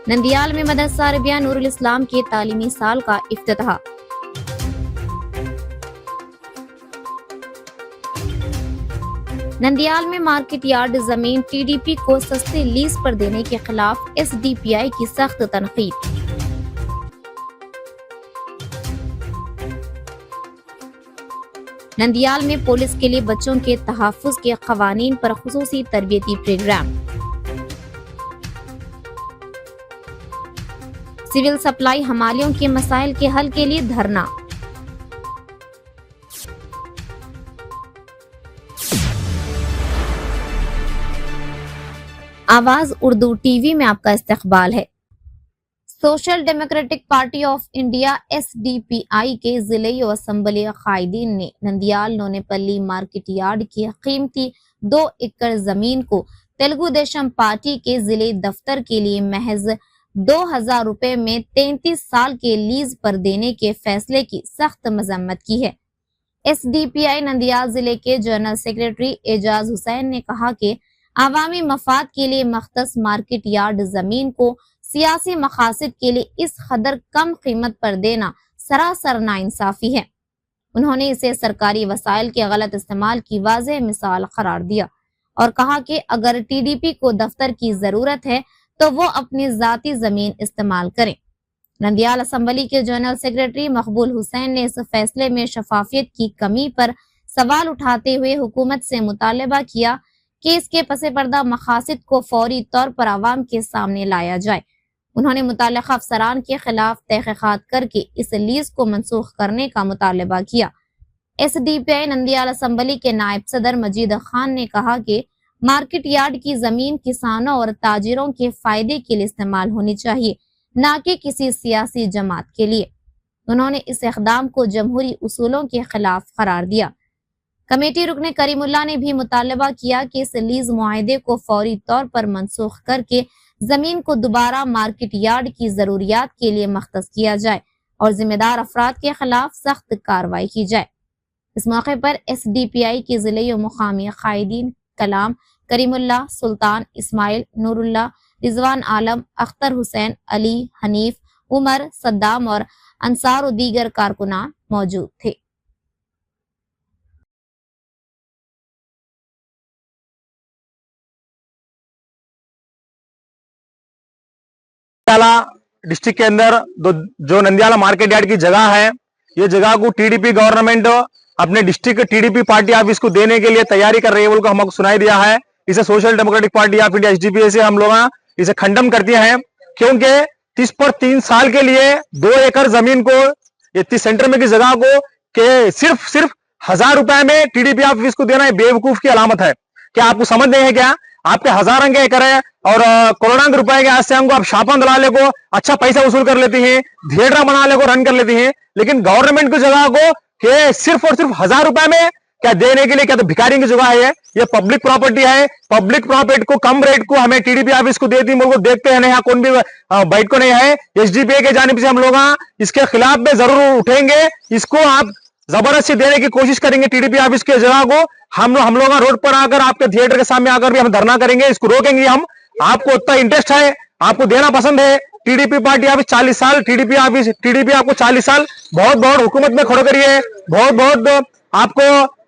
نندیال میں مدرسہ عربیہ نور الاسلام کے تعلیمی سال کا افتتاح۔ نندیال میں مارکیٹ یارڈ زمین ٹی ڈی پی کو سستے لیز پر دینے کے خلاف ایس ڈی پی آئی کی سخت تنقید۔ نندیال میں پولیس کے لیے بچوں کے تحفظ کے قوانین پر خصوصی تربیتی پروگرام۔ سول سپلائی حمالیوں کے مسائل کے حل کے لیے دھرنا۔ آواز اردو ٹی وی میں آپ کا استقبال ہے۔ سوشل ڈیموکریٹک پارٹی آف انڈیا ایس ڈی پی آئی کے ضلعی و اسمبلی قائدین نے نندیال نونے پلی مارکیٹ یارڈ کی قیمتی 2 ایکڑ زمین کو تلگو دیشم پارٹی کے ضلعی دفتر کے لیے محض 2000 روپے میں 33 سال کے لیز پر دینے کے فیصلے کی سخت مذمت کی ہے۔ ایس ڈی پی آئی نندیال ضلع کے جنرل سیکریٹری اعجاز حسین نے کہا کہ عوامی مفاد کے لیے مختص مارکیٹ یارڈ زمین کو سیاسی مقاصد کے لیے اس قدر کم قیمت پر دینا سراسر ناانصافی ہے۔ انہوں نے اسے سرکاری وسائل کے غلط استعمال کی واضح مثال قرار دیا اور کہا کہ اگر ٹی ڈی پی کو دفتر کی ضرورت ہے تو وہ اپنی ذاتی زمین استعمال کریں۔ نندیال اسمبلی کے جنرل سیکریٹری مقبول حسین نے اس فیصلے میں شفافیت کی کمی پر سوال اٹھاتے ہوئے حکومت سے مطالبہ کیا کہ اس کے پس پردہ مقاصد کو فوری طور پر عوام کے سامنے لایا جائے۔ انہوں نے متعلقہ افسران کے خلاف تحقیقات کر کے اس لیز کو منسوخ کرنے کا مطالبہ کیا۔ ایس ڈی پی آئی نندیال اسمبلی کے نائب صدر مجید خان نے کہا کہ مارکیٹ یارڈ کی زمین کسانوں اور تاجروں کے فائدے کے لیے استعمال ہونی چاہیے، نہ کہ کسی سیاسی جماعت کے لیے۔ انہوں نے اس اقدام کو جمہوری اصولوں کے خلاف قرار دیا۔ کمیٹی رکن کریم اللہ نے بھی مطالبہ کیا کہ اس لیز معاہدے کو فوری طور پر منسوخ کر کے زمین کو دوبارہ مارکیٹ یارڈ کی ضروریات کے لیے مختص کیا جائے اور ذمہ دار افراد کے خلاف سخت کارروائی کی جائے۔ اس موقع پر ایس ڈی پی آئی کے ضلعی و مقامی قائدین کلام، کریم اللہ، سلطان، اسماعیل، نور اللہ، رضوان عالم، اختر حسین، علی، حنیف، عمر، صدام اور انصار و دیگر کارکنان موجود تھے۔ ڈسٹرکٹ کے اندر جو نندیالہ مارکیٹ یارڈ کی جگہ ہے، یہ جگہ کو ٹی ڈی پی گورنمنٹ اپنے ڈسٹرکٹ ٹی ڈی پی پارٹی آفس کو دینے کے لیے تیاری کر رہی ہے، کو ہم کو سنائی دیا ہے۔ اسے سوشل ڈیموکریٹک پارٹی آف انڈیا ایس ڈی پی اے سے ہم لوگ اسے کھنڈم کرتے ہیں، کیونکہ 3 سال کے لیے 2 ایکڑ زمین کو سینٹر میں کی جگہ کو کہ صرف 1000 روپے میں ٹی ڈی پی آفس کو دینا بیوقوف کی علامت ہے۔ کیا آپ کو سمجھ نہیں ہے کیا؟ آپ کے ہزاروں کے ایکڑ ہے اور کروڑوں کے روپے کے آج سے ہم کو آپ شاپن دلالے کو اچھا پیسہ وصول کر لیتی ہیں، تھیٹر بنا لے کو رن کر لیتی ہیں، لیکن گورنمنٹ کی جگہ کو کہ صرف اور صرف 1000 روپے میں کیا دینے کے لیے کیا تو بھکاری کی جگہ ہے؟ یہ پبلک پراپرٹی ہے۔ پبلک پراپرٹی کو کم ریٹ کو ہمیں ٹی ڈی پی آفس کو دیتی ملک کو دیکھتے ہیں، نہیں کون بھی بیٹھ کو نہیں ہے۔ ایس ڈی پی اے کے جانب سے ہم لوگ اس کے خلاف میں ضرور اٹھیں گے، اس کو آپ زبردستی دینے کی کوشش کریں گے۔ ٹی ڈی پی آفس کی جگہ کو ہم لوگ روڈ پر آ کر آپ کے تھیٹر کے سامنے آ کر بھی ہم دھرنا کریں گے، اس کو روکیں گے ہم۔ آپ کو اتنا انٹرسٹ ہے، آپ کو دینا پسند ہے، ٹی ڈی پی پارٹی آفس 40 سال ٹی ڈی پی آپ کو 40 سال بہت حکومت میں کھڑے کریے، بہت آپ کو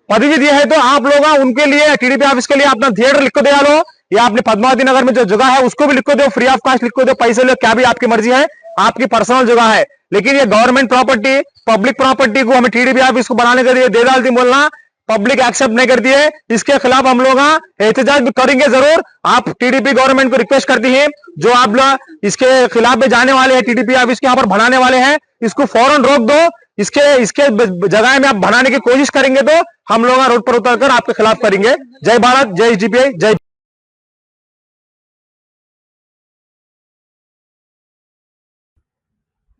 پدوی بھی دیا ہے، تو آپ لوگ ان کے لیے ٹی ڈی پی آفس کے لیے اپنا تھیٹر لکھ کو دیا لو، یا اپنے پدماوتی نگر میں جو جگہ ہے اس کو بھی لکھ کو دو، فری آف کاسٹ لکھ کو دو، پیسے لو، کیا بھی آپ کی مرضی ہے، آپ کی پرسنل جگہ ہے، لیکن یہ گورنمنٹ پراپرٹی پبلک پراپرٹی کو ہمیں ٹی ڈی پی آفس کو بنانے کے لیے دے ڈالتی بولنا پبلک ایکسپٹ نہیں کرتی ہے۔ اس کے خلاف ہم لوگ احتجاج بھی کریں گے ضرور۔ آپ ٹی ڈی پی گورنمنٹ کو ریکویسٹ کرتی ہیں، جو آپ لوگ اس کے خلاف میں جانے والے ہیں، ٹی ڈی پی آفس کے یہاں پر بنانے والے ہیں، اس کو فوراً روک دو۔ اس کے جگہ میں آپ بنانے کی کوشش کریں گے تو ہم لوگ روڈ پر اتر کر آپ کے خلاف کریں گے۔ جے بھارت، جے ایس ڈی پی آئی، جے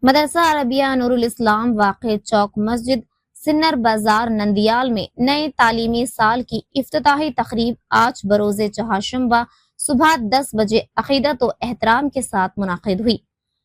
مدرسہ عربیہ نور الاسلام واقع چوک مسجد سنر بازار نندیال میں نئے تعلیمی سال کی افتتاحی تقریب آج بروز چہارشنبہ صبح 10 بجے عقیدت و احترام کے ساتھ منعقد ہوئی۔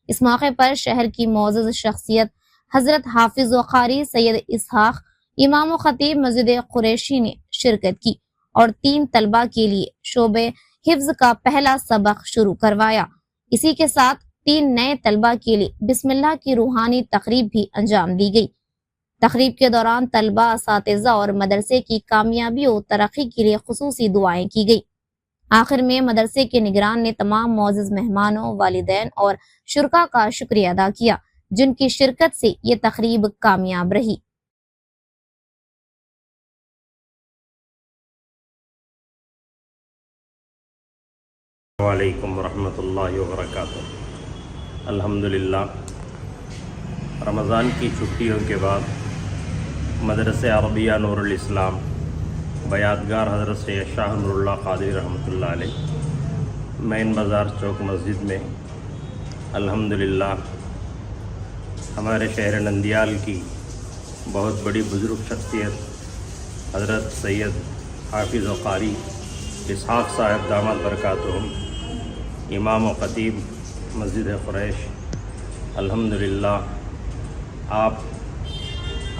اس موقع پر شہر کی معزز شخصیت حضرت حافظ و قاری سید اسحاق امام و خطیب مسجد قریشی نے شرکت کی اور 3 طلبہ کے لیے شعبہ حفظ کا پہلا سبق شروع کروایا۔ اسی کے ساتھ 3 नए तलबा के लिए बिस्मिल्लाह की रूहानी तकरीब भी अंजाम दी गई। तकरीब के दौरान तलबा, असातिज़ा और मदरसे की कामयाबी और तरक्की के लिए खुसूसी दुआएं की गई। आखिर में मदरसे के निगरान ने तमाम मोअज़्ज़ज़ मेहमानों, वालिदैन और शुरका का शुक्रिया अदा किया, जिनकी शिरकत से ये तकरीब कामयाब रही। वालेकुम रहमतुल्लाहि व बरकातुहू। अल्हम्दुलिल्लाह, रमज़ान की छुट्टियों के बाद मदरसे अरबिया नूरुल इस्लाम बयादगार हज़रत सैयद शाह नूरुल्लाह क़ादरी रहमतुल्लाह अलैह मेन बाज़ार चौक मस्जिद में अल्हम्दुलिल्लाह हमारे शहर नंदियाल की बहुत बड़ी बुज़ुर्ग शख्सियत हज़रत सैयद हाफिज़ व क़ारी इसहाक़ साहब दामद बरकातुहुम इमाम व ख़तीब मस्जिद क़ुरैश, अल्हम्दुलिल्लाह आप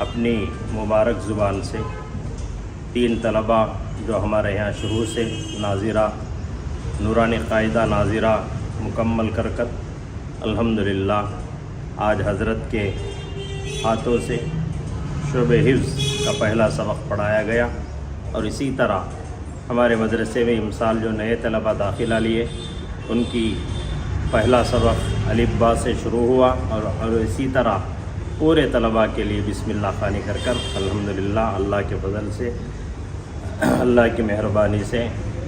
अपनी मुबारक ज़ुबान से 3 तलबा जो हमारे यहाँ शुरू से नाज़िरा नूरानी क़ायदा नाज़िरा मुकम्मल करकत अल्हम्दुलिल्लाह आज हज़रत के हाथों से शोबे हिफ्ज़ का पहला सबक पढ़ाया गया। और इसी तरह हमारे मदरसे में इमसाल जो नए तलबा दाखिला लिए उनकी पहला सबक अलिफ-बा से शुरू हुआ और इसी तरह पूरे तलबा के लिए बिस्मिल्लाह ख़ानी कर अल्हम्दुलिल्लाह अल्लाह के फज़ल से, अल्लाह की मेहरबानी से,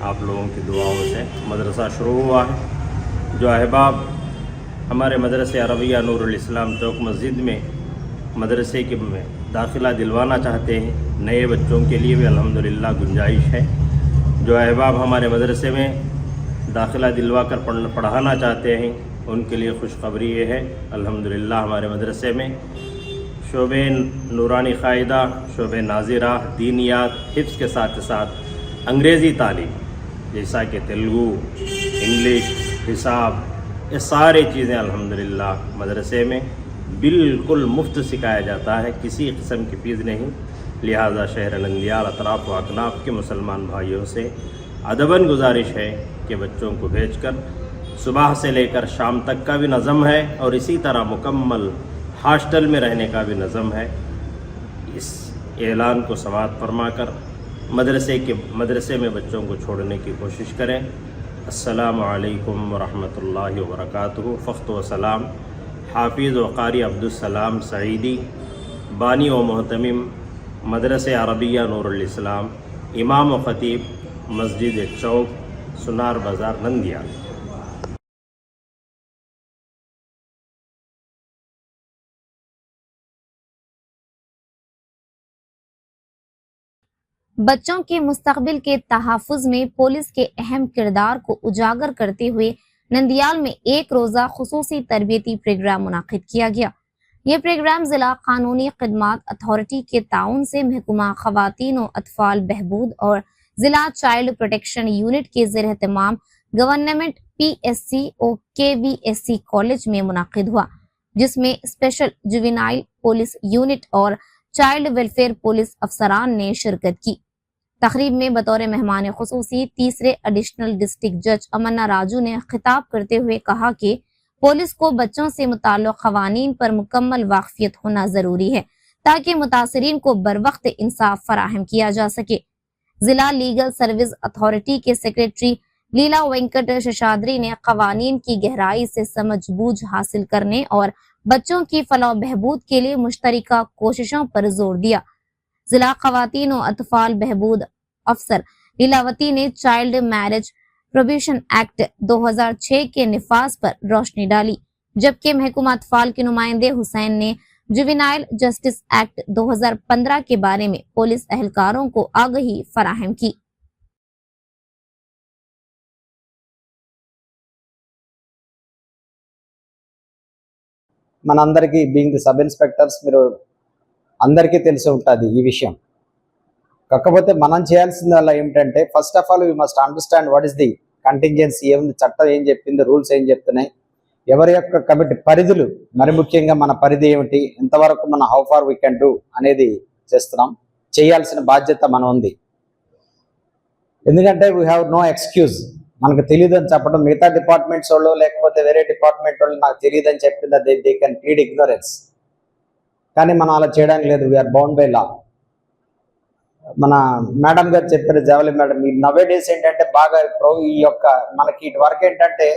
आप लोगों की दुआओं से मदरसा शुरू हुआ है। जो अहबाब हमारे मदरसे अरबिया नूरुल इस्लाम चौक मस्जिद में मदरसे के में दाखिला दिलवाना चाहते हैं, नए बच्चों के लिए भी अल्हम्दुलिल्लाह गुंजाइश है। जो अहबाब हमारे मदरसे में दाखिला दिलवा कर पढ़ाना चाहते हैं उनके लिए खुशखबरी ये है, अल्हम्दुलिल्लाह हमारे मदरसे में शोबे नूरानी क़ायदा, शोबे नाज़िरा, दीनियात, हिफ्ज़ के साथ साथ अंग्रेज़ी तालीम जैसा कि तेलुगु, इंग्लिश, हिसाब, ये सारी चीज़ें अल्हम्दुलिल्लाह मदरसे में बिल्कुल मुफ्त सिखाया जाता है, किसी किस्म की फ़ीस नहीं। लिहाजा शहर नंदियाल अतराफ़ व अकनाफ़ के मुसलमान भाइयों से अदबन गुजारिश है कि बच्चों को भेजकर सुबह से लेकर शाम तक का भी नज़म है और इसी तरह मुकम्मल हॉस्टल में रहने का भी नज़म है। इस ऐलान को समाअत फरमाकर मदरसे में बच्चों को छोड़ने की कोशिश करें। अस्सलामु अलैकुम व रहमतुल्लाहि व बरकातुहू। फ़ख्त व सलाम हाफिज़ व क़ारी अब्दुस्सलाम सईदी, बानी व मोहतमिम मदरसे अरबिया नूरुल इस्लाम, इमाम व ख़तीब मस्जिद चौक सुनार बाज़ार नंदियाल। बच्चों के मुस्तकबिल के तहफ़्फ़ुज़ में पुलिस के अहम किरदार को उजागर करते हुए नंदियाल में एक रोज़ा खुसूसी तरबियती प्रोग्राम मुनाकिद किया गया। ये प्रोग्राम ज़िला कानूनी खिदमात अथॉरिटी के ताउन से महकमा ख़वातीन और अतफ़ाल बहबूद और ज़िला चाइल्ड प्रोटेक्शन यूनिट के ज़ेर एहतमाम गवर्नमेंट PSC और KVSC कॉलेज में मुनाकिद हुआ, जिसमें स्पेशल जुवेनाइल पुलिस यूनिट और चाइल्ड वेलफेयर पुलिस अफसरान ने शिरकत की। तकरीब में बतौर मेहमान खुसूसी तीसरे एडिशनल डिस्ट्रिक्ट जज अमन्ना राजू ने खिताब करते हुए कहा कि पुलिस को बच्चों से मुताल्लिक़ क़वानीन पर मुकम्मल वाक़फ़ियत होना ज़रूरी है ताकि मुतासरीन को बरवक्त इंसाफ फराहम किया जा सके। जिला लीगल सर्विस अथॉरिटी के सेक्रेटरी लीला वेंकट शेषाद्री ने क़वानीन की गहराई से समझ बूझ हासिल करने और बच्चों की फलाह बहबूद के लिए मुश्तरका कोशिशों पर जोर दिया। जिला ख़वातीन और अतफ़ाल बहबूद अफसर लीलावती ने चाइल्ड मैरिज प्रोहिबिशन एक्ट 2006 के निफाज पर रोशनी डाली, जबकि महकमा अतफ़ाल के नुमाइंदे हुसैन ने जुवेनाइल जस्टिस एक्ट 2015 के बारे में पुलिस एहलकारों को आगाही फराहम की। మనందరికీ బీయింగ్ ది సబ్ ఇన్స్పెక్టర్స్ మీరు అందరికీ తెలిసి ఉంటుంది ఈ విషయం. కాకపోతే మనం చేయాల్సిందల్లా ఏమిటంటే first of all we must understand what is the contingency, ఏముంది చట్టం ఏం చెప్పింది, రూల్స్ ఏం చెప్తున్నాయి, ఎవరి యొక్క కమిటీ పరిధులు, మరి ముఖ్యంగా మన పరిధి ఏమిటి, ఎంతవరకు మన how far we can do అనేది చేస్తున్నాం. చేయాల్సిన బాధ్యత మనం ఉంది. ఎందుకంటే వీ హ్యావ్ నో ఎక్స్క్యూజ్. మనకు తెలియదు అని చెప్పడం, మిగతా డిపార్ట్మెంట్స్ వాళ్ళు లేకపోతే వేరే డిపార్ట్మెంట్ వాళ్ళు నాకు తెలియదు అని చెప్పింది, దే కెన్ ప్లీడ్ ఇగ్నోరెన్స్. కానీ మనం అలా చేయడానికి లేదు, వీఆర్ బౌండ్ బై లా. మన మేడం గారు చెప్పారు, జవలి మేడం, ఈ నవే డేస్ ఏంటంటే బాగా ఈ యొక్క మనకి ఇటు వరకు ఏంటంటే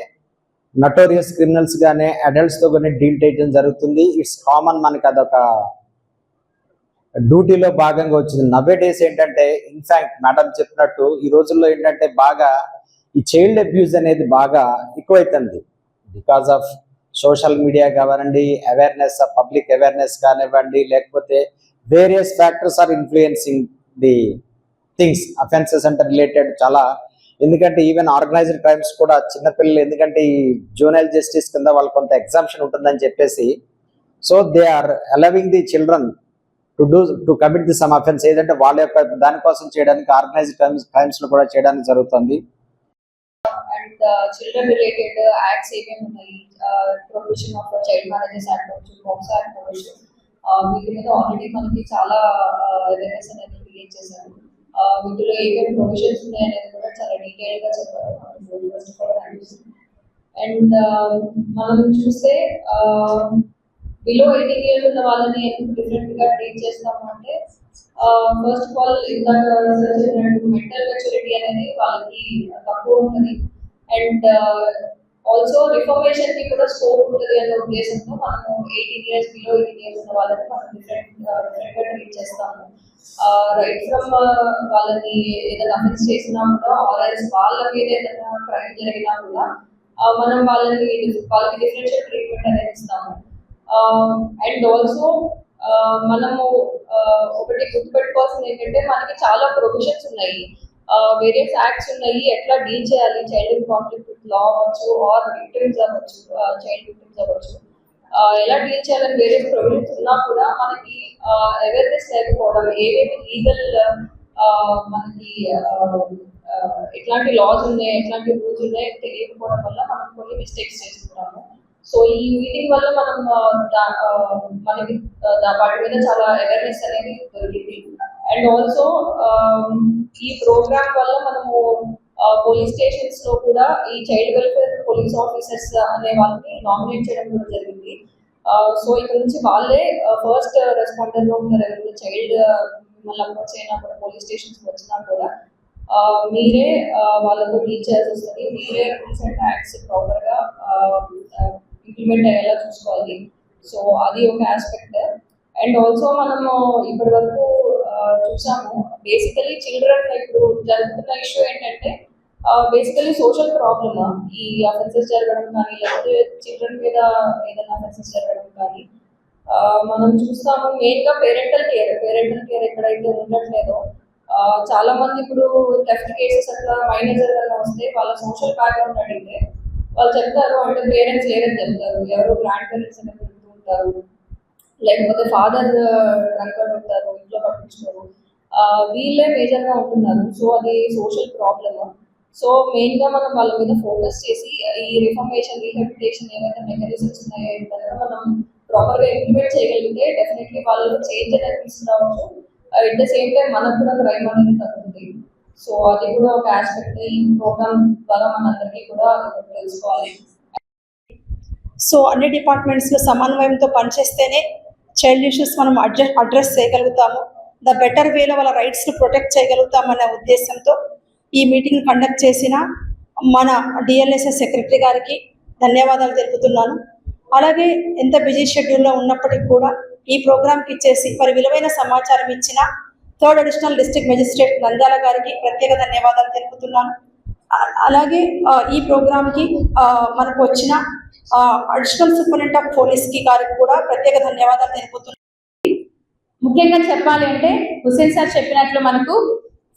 నటోరియస్ క్రిమినల్స్ గానే అడల్ట్స్ తో కానీ డీల్ చేయడం జరుగుతుంది. ఇట్స్ కామన్, మనకి అదొక డ్యూటీలో భాగంగా వచ్చింది. నవే డేస్ ఏంటంటే ఇన్ఫాక్ట్ మేడం చెప్పినట్టు ఈ రోజుల్లో ఏంటంటే బాగా ఈ చైల్డ్ అబ్యూజ్ అనేది బాగా ఎక్కువైతుంది. బికాస్ ఆఫ్ సోషల్ మీడియా కానివ్వండి, అవేర్నెస్, పబ్లిక్ అవేర్నెస్ కానివ్వండి, లేకపోతే various factors are influencing the things. Offences అంటే రిలేటెడ్ చాలా, ఎందుకంటే ఈవెన్ ఆర్గనైజ్డ్ క్రైమ్స్ కూడా చిన్నపిల్లలు, ఎందుకంటే ఈ జూనైల్ జస్టిస్ కింద వాళ్ళకి కొంత ఎగ్జామ్షన్ ఉంటుందని చెప్పేసి, so they are allowing the children to commit the some offence, ఏదంటే వాళ్ళ యొక్క దానికోసం చేయడానికి ఆర్గనైజ్డ్ క్రైమ్స్ లో కూడా చేయడానికి జరుగుతుంది. అండ్ చిల్డ్రన్ రిలేటెడ్ యాక్ట్స్ ఏమేమి ఉన్నాయి, provision of child marriages act అవ్వచ్చు, పోక్సో యాక్ట్ అవ్వచ్చు, వీటి మీద ఆల్రెడీ మనకి చాలా అవేర్నెస్ అనేది క్రియేట్ చేశారు. వీటిలో ఏమేమి ప్రొవిజన్స్ ఉన్నాయి అనేది కూడా చాలా డీటెయిల్ గా చెప్పారు. అండ్ మనం చూస్తే బిలో 18 years ఉన్న వాళ్ళని ఎందుకు డిఫరెంట్ గా ట్రీట్ చేస్తాము అంటే, ఫస్ట్ ఆఫ్ ఆల్ ఇందాక మెంటల్ మెచ్యూరిటీ అనేది వాళ్ళకి తక్కువ ఉంటుంది. అండ్ ఆల్సో రిఫర్మేషన్ కి కూడా స్కోప్ ఉంటుంది అనే ఉద్దేశంతో మనము 18 years బిలో 18 years ఉన్న వాళ్ళని మనం డిఫరెంట్ గా ట్రీట్ చేస్తాము. రైట్ ఫ్రమ్ వాళ్ళని ఏదైనా అఫెన్స్ చేసినా కూడా, ఆర్ఎల్స్ వాళ్ళ మీద ఏదైనా క్రైమ్ జరిగినా కూడా మనం వాళ్ళకి డిఫరెన్షియల్ ట్రీట్మెంట్ అనేది ఇస్తాము. అండ్ ఆల్సో మనము ఒకటి గుర్తుపెట్టుకోవాల్సింది ఏంటంటే, మనకి చాలా ప్రొవిజన్స్ ఉన్నాయి, వేరియస్ యాక్ట్స్ ఉన్నాయి, ఎట్లా డీల్ చేయాలి, child in conflict with law అవ్వచ్చు, ఆర్ విక్టిమ్స్ అవ్వచ్చు, చైల్డ్ విక్టిమ్స్ అవ్వచ్చు, ఎలా డీల్ చేయాలని వేరియస్ ప్రొవిజన్స్ ఉన్నా కూడా మనకి అవేర్నెస్ లేకపోవడం, ఏవేమి లీగల్ మనకి ఎట్లాంటి లాస్ ఉన్నాయి, ఎట్లాంటి రూల్స్ ఉన్నాయి తెలియకపోవడం వల్ల మనం కొన్ని మిస్టేక్స్ చేసుకుంటాము. సో ఈ మీటింగ్ వల్ల మనం మనకి వాటి మీద చాలా అవేర్నెస్ అనేది దొరికింది. అండ్ ఆల్సో ఈ ప్రోగ్రామ్ వల్ల మనము పోలీస్ స్టేషన్స్ లో కూడా ఈ చైల్డ్ వెల్ఫేర్ పోలీస్ ఆఫీసర్స్ అనే వాళ్ళని నామినేట్ చేయడం కూడా జరిగింది. సో ఇక్కడ నుంచి వాళ్ళే ఫస్ట్ రెస్పాండర్ గా ఉంటారు. ఎవరైనా చైల్డ్ మిమ్మల్ని అప్రోచ్ అయినా కూడా, పోలీస్ స్టేషన్స్ వచ్చినా కూడా మీరే వాళ్ళతో డీల్ చేయాల్సి వస్తుంది. మీరే రూల్స్ అండ్ యాక్ట్స్ ప్రాపర్ గా ఇంప్లిమెంట్ అయ్యేలా చూసుకోవాలి. సో అది ఒక ఆస్పెక్ట్. అండ్ ఆల్సో మనము ఇప్పటి వరకు చూసాము, బేసికలీ చిల్డ్రన్ ఇప్పుడు జరుగుతున్న ఇష్యూ ఏంటంటే, బేసికలీ సోషల్ ప్రాబ్లమ్, ఈ అఫెన్సెస్ జరగడం కానీ, లేకపోతే చిల్డ్రన్ మీద ఏదైనా అఫెన్సెస్ జరగడం కానీ మనం చూస్తాము. మెయిన్ గా పేరెంటల్ కేర్ ఎక్కడైతే ఉండట్లేదో, చాలా మంది ఇప్పుడు థెఫ్ట్ కేసెస్ అట్లా మైనర్స్ ఏదైనా వస్తే వాళ్ళ సోషల్ బ్యాక్గ్రౌండ్ అడిగితే వాళ్ళు చెప్తారు అంటే పేరెంట్స్ లేరని చెప్తారు, ఎవరో గ్రాండ్ పేరెంట్స్ అని పెడుతూ ఉంటారు, లేకపోతే ఫాదర్ డ్రంకర్డ్ ఉంటారు, ఇంట్లో పట్టించుకోరు, వీళ్ళే మేజర్ గా ఉంటున్నారు. సో అది సోషల్ ప్రాబ్లమ్. సో మెయిన్ గా మనం వాళ్ళ మీద ఫోకస్ చేసి ఈ రిఫర్మేషన్, రీహాబిలిటేషన్ ఏవైతే మెకానిజమ్స్ ఉన్నాయో కనుక మనం ప్రాపర్ గా ఇంప్లిమెంట్ చేయగలిగితే డెఫినెట్లీ వాళ్ళు చేంజ్ అనేది తీసుకురావచ్చు. అట్ ద సేమ్ టైం మనకు కూడా క్రైమ్ అనేది తగ్గుతుంది. సో అది కూడా ఒక ఆస్పెక్ట్ ఈ ప్రోగ్రామ్ ద్వారా మనందరికీ కూడా తెలుసుకోవాలి. సో అన్ని డిపార్ట్మెంట్స్లో సమన్వయంతో పనిచేస్తేనే చైల్డ్ ఇష్యూస్ మనం అడ్రస్ చేయగలుగుతాము, ద బెటర్ వేలో వాళ్ళ రైట్స్ని ప్రొటెక్ట్ చేయగలుగుతామనే ఉద్దేశంతో ఈ మీటింగ్ కండక్ట్ చేసిన మన డిఎల్ఎస్ఎస్ సెక్రటరీ గారికి ధన్యవాదాలు తెలుపుతున్నాను. అలాగే ఎంత బిజీ షెడ్యూల్లో ఉన్నప్పటికీ కూడా ఈ ప్రోగ్రామ్కి ఇచ్చేసి మరి విలువైన సమాచారం ఇచ్చిన 3rd additional district magistrate Nandyal గారికి ప్రత్యేక ధన్యవాదాలు తెలుపుతున్నాను. అలాగే ఈ ప్రోగ్రామ్కి మనకు వచ్చిన అడిషనల్ సూపరింటెండెంట్ ఆఫ్ పోలీస్కి గారికి కూడా ప్రత్యేక ధన్యవాదాలు తెలుపుతున్నాను. ముఖ్యంగా చెప్పాలి అంటే, హుసేన్ సార్ చెప్పినట్లు మనకు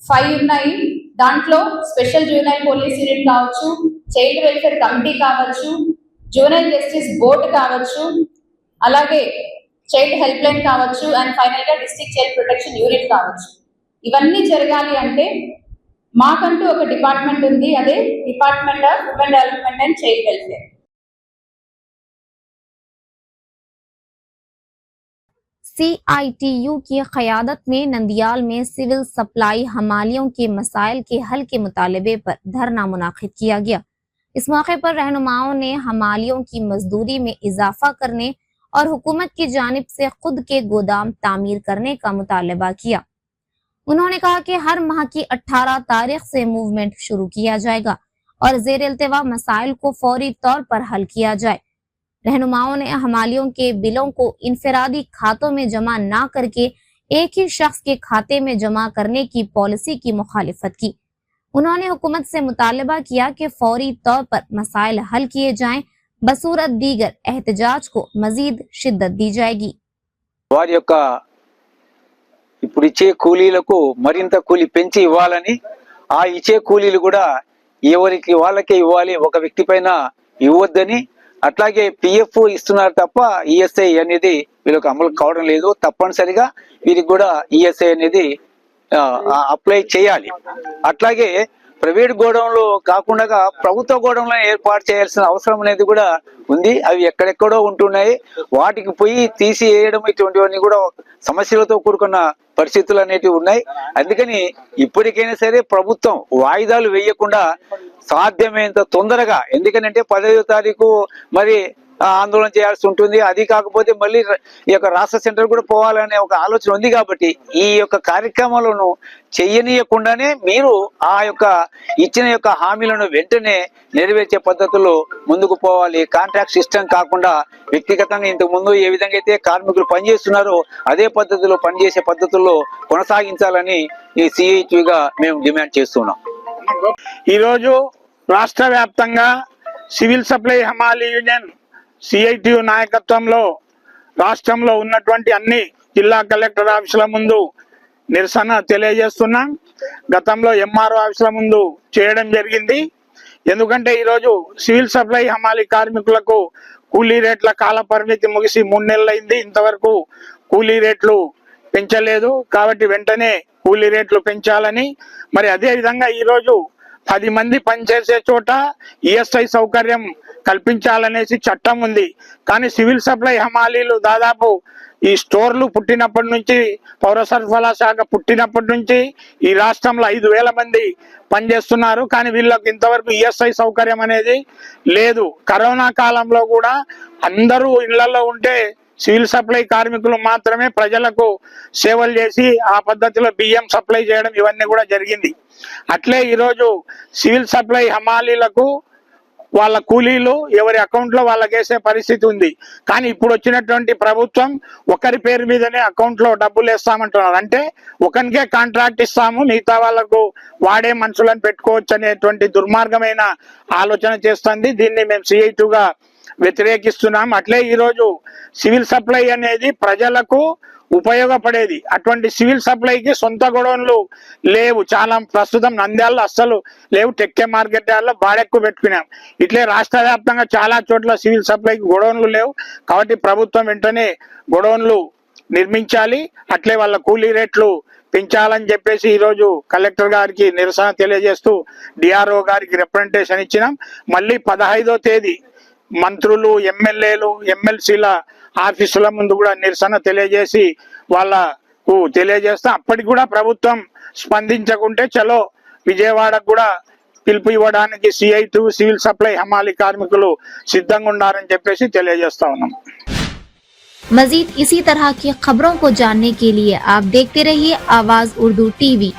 5 ఉన్నాయి. దాంట్లో స్పెషల్ జూనైల్ పోలీస్ యూనిట్ కావచ్చు, చైల్డ్ వెల్ఫేర్ కమిటీ కావచ్చు, జూనైల్ జస్టిస్ బోర్డు కావచ్చు, అలాగే చైల్డ్ హెల్ప్ లైన్ కావచ్చు, అండ్ ఫైనల్ గా డిస్ట్రిక్ట్ చైల్డ్ ప్రొటెక్షన్ యూనిట్ కావచ్చు. ఇవన్నీ జరగాలి అంటే మాకంటూ ఒక డిపార్ట్మెంట్ ఉంది, అదే department of women development and child welfare. CITU की क़यादत में नंदियाल में सिविल सप्लाई हमालियों के मसाइल के हल के मुतालबे पर धरना मुनाकिद किया गया। इस मौके पर रहनुमाओं ने हमालियों की मजदूरी में इजाफा करने और हुकूमत की जानिब से खुद के गोदाम तामीर करने का मुतालबा किया। उन्होंने कहा कि हर माह की 18 तारीख से मूवमेंट शुरू किया जाएगा और ज़ेर इल्तिवा मसाइल को फौरी तौर पर हल किया जाए। रहनुमाओं ने हमालियों के बिलों को इनफरादी खातों में जमा ना करके एक ही शख्स के खाते में जमा करने की पॉलिसी की मुखालिफत की। उन्होंने हुकूमत से मुतालबा किया कि फौरी तौर पर मसाइल हल किए जाएं, बसूरत दीगर एहतजाज को मजीद शिद्दत दी जाएगी। వారి యొక్క ఇప్పుడు ఇచ్చే కూలీలకు మరింత కూలీ పెంచి ఇవ్వాలని, ఆ ఇచ్చే కూలీలు కూడా ఎవరికి వాళ్ళకే ఇవ్వాలి, ఒక వ్యక్తి పైన ఇవ్వద్దని, అట్లాగే పిఎఫ్ ఇస్తున్నారు తప్ప ఈఎస్ఐ అనేది వీళ్ళకి అమలు కావడం లేదు. తప్పనిసరిగా వీరికి కూడా ఈఎస్ఐ అనేది అప్లై చేయాలి. అట్లాగే ప్రైవేట్ గోడౌన్లో కాకుండా ప్రభుత్వ గోడౌన్లో ఏర్పాటు చేయాల్సిన అవసరం అనేది కూడా ఉంది. అవి ఎక్కడెక్కడో ఉంటున్నాయి, వాటికి పోయి తీసివేయడం ఇటువంటివన్నీ కూడా సమస్యలతో కూడుకున్న పరిస్థితులు అనేటివి ఉన్నాయి. అందుకని ఇప్పటికైనా సరే ప్రభుత్వం వాయిదాలు వేయకుండా సాధ్యమైనంత తొందరగా, ఎందుకంటే 10వ తారీఖు మరి ఆందోళన చేయాల్సి ఉంటుంది. అది కాకపోతే మళ్ళీ ఈ యొక్క రాష్ట్ర సెంటర్ కూడా పోవాలనే ఒక ఆలోచన ఉంది. కాబట్టి ఈ యొక్క కార్యక్రమాలను చెయ్యనీయకుండానే మీరు ఆ యొక్క ఇచ్చిన యొక్క హామీలను వెంటనే నెరవేర్చే పద్ధతుల్లో ముందుకు పోవాలి. కాంట్రాక్ట్ సిస్టమ్ కాకుండా వ్యక్తిగతంగా ఇంతకు ముందు ఏ విధంగా అయితే కార్మికులు పనిచేస్తున్నారో అదే పద్ధతిలో పనిచేసే పద్ధతుల్లో కొనసాగించాలని ఈ సిఐటిగా మేము డిమాండ్ చేస్తున్నాం. ఈరోజు రాష్ట్ర వ్యాప్తంగా సివిల్ సప్లై హమాలీ యూనియన్ సిఐటియు నాయకత్వంలో రాష్ట్రంలో ఉన్నటువంటి అన్ని జిల్లా కలెక్టర్ ఆఫీసుల ముందు నిరసన తెలియజేస్తున్నాం. గతంలో ఎంఆర్ఓ ఆఫీసుల ముందు చేయడం జరిగింది. ఎందుకంటే ఈరోజు సివిల్ సప్లై హమాలీ కార్మికులకు కూలీ రేట్ల కాల పరిమితి ముగిసి 3 నెలలైంది, ఇంతవరకు కూలీ రేట్లు పెంచలేదు. కాబట్టి వెంటనే కూలీ రేట్లు పెంచాలని, మరి అదే విధంగా ఈరోజు 10 మంది పనిచేసే చోట ఈఎస్ఐ సౌకర్యం కల్పించాలనేసి చట్టం ఉంది. కానీ సివిల్ సప్లై హమాలీలు దాదాపు ఈ స్టోర్లు పుట్టినప్పటి నుంచి, పౌర సరఫరా శాఖ పుట్టినప్పటి నుంచి ఈ రాష్ట్రంలో 5,000 మంది పనిచేస్తున్నారు. కానీ వీళ్ళకి ఇంతవరకు ఈఎస్ఐ సౌకర్యం అనేది లేదు. కరోనా కాలంలో కూడా అందరూ ఇళ్లలో ఉంటే సివిల్ సప్లై కార్మికులు మాత్రమే ప్రజలకు సేవలు చేసి ఆ పద్ధతిలో బియ్యం సప్లై చేయడం ఇవన్నీ కూడా జరిగింది. అట్లే ఈరోజు సివిల్ సప్లై హమాలీలకు వాళ్ళ కూలీలు ఎవరి అకౌంట్లో వాళ్ళకి వేసే పరిస్థితి ఉంది. కానీ ఇప్పుడు వచ్చినటువంటి ప్రభుత్వం ఒకరి పేరు మీదనే అకౌంట్లో డబ్బులు వేస్తామంటున్నారు. అంటే ఒకరికే కాంట్రాక్ట్ ఇస్తాము, మిగతా వాళ్ళకు వాడే మనుషులను పెట్టుకోవచ్చు అనేటువంటి దుర్మార్గమైన ఆలోచన చేస్తుంది. దీన్ని మేము సిఐటిగా వ్యతిరేకిస్తున్నాం. అట్లే ఈరోజు సివిల్ సప్లై అనేది ప్రజలకు ఉపయోగపడేది. అటువంటి సివిల్ సప్లైకి సొంత గొడవన్లు లేవు. చాలా ప్రస్తుతం నంద్యాలలో అస్సలు లేవు. టెక్కే మార్కెట్ యార్డ్లో బాడెక్కు పెట్టుకున్నాం. ఇట్లే రాష్ట్ర వ్యాప్తంగా చాలా చోట్ల సివిల్ సప్లైకి గొడవన్లు లేవు. కాబట్టి ప్రభుత్వం వెంటనే గొడవన్లు నిర్మించాలి. అట్లే వాళ్ళ కూలీ రేట్లు పెంచాలని చెప్పేసి ఈరోజు కలెక్టర్ గారికి నిరసన తెలియజేస్తూ డిఆర్ఓ గారికి రిప్రజెంటేషన్ ఇచ్చినాం. మళ్ళీ 15వ తేదీ మంత్రులు, ఎమ్మెల్యేలు, ఎమ్మెల్సీల ఆఫీసుల ముందు కూడా నిరసన తెలియజేసి వాళ్ళకు తెలియజేస్తాం. అప్పటికి కూడా ప్రభుత్వం స్పందించకుంటే చలో విజయవాడకు కూడా పిలుపు ఇవ్వడానికి సిఐటి సివిల్ సప్లై హమాలీ కార్మికులు సిద్ధంగా ఉన్నారని చెప్పేసి తెలియజేస్తా ఉన్నాం. मजीद इसी तरह की खबरों को जानने के लिए आप देखते रहिए आवाज उर्दू टीवी।